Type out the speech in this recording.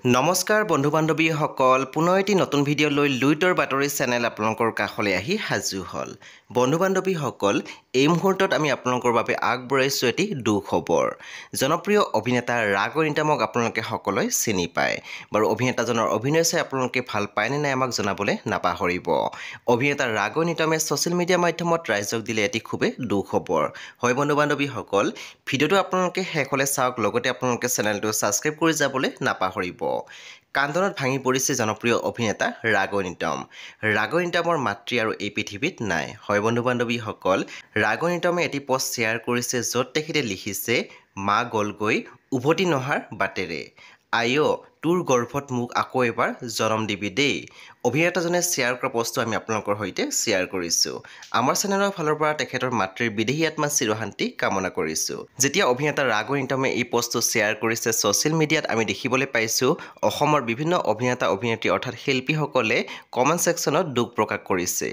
নমস্কাৰ বন্ধু বান্ধৱীসকল পুনৰ এটি নতুন ভিডিঅ' লৈ লুইতৰ বাতৰি চেনেল আপোনালোকৰ কাষলৈ আহি সাজু হ'ল বন্ধু বান্ধৱীসকল এই মুহূৰ্তত আমি আপোনালোকৰ বাবে আগবঢ়াইছোঁ এটি দুখবৰ জনপ্ৰিয় অভিনেতা ৰাঘৱ নিতামক আপোনালোকে সকলোৱে চিনি পায় বাৰু অভিনেতাজনৰ অভিনয় চাই আপোনালোকে ভাল পায় নে নাই আমাক জনাবলৈ নাপাহৰিব অভিনেতা ৰাঘৱ নিতামে ছ'চিয়েল মিডিয়া মাধ্যমত ৰাইজক দিলে এটি খুবেই দুখবৰ হয় বন্ধু বান্ধৱীসকল ভিডিঅ'টো আপোনালোকে শেষলৈ চাওক লগতে আপোনালোকে চেনেলটো ছাবস্ক্ৰাইব কৰি যাবলৈ নাপাহৰিব কান্দনত ভাঙি পৰিছে জনপ্ৰিয় অভিনেতা ৰাঘৱ নিতামৰ মাতৃ আৰু এই পৃথিৱীত নাই হয় বন্ধু বান্ধৱীসকল ৰাঘৱ নিতামে এটি পোষ্ট শ্বেয়াৰ কৰিছে য'ত তেখেতে লিখিছে মা গ'লগৈ উভতি নহাৰ বাটেৰে আইঅ তোৰ গৰ্ভত মোক আকৌ এবাৰ জনম দিবি দেই অভিনেতাজনে শ্বেয়াৰ কৰা পোষ্টটো আমি আপোনালোকৰ সৈতে শ্বেয়াৰ কৰিছোঁ আমাৰ চেনেলৰ ফালৰ পৰা তেখেতৰ মাতৃৰ বিদেহী আত্মা চিৰশান্তি কামনা কৰিছোঁ যেতিয়া অভিনেতা ৰাঘৱ নিতামে এই পোষ্টটো শ্বেয়াৰ কৰিছে ছ'চিয়েল মিডিয়াত আমি দেখিবলৈ পাইছোঁ অসমৰ বিভিন্ন অভিনেতা অভিনেত্ৰী অৰ্থাৎ শিল্পীসকলে কমেণ্ট ছেকশ্যনত দুখ প্ৰকাশ কৰিছে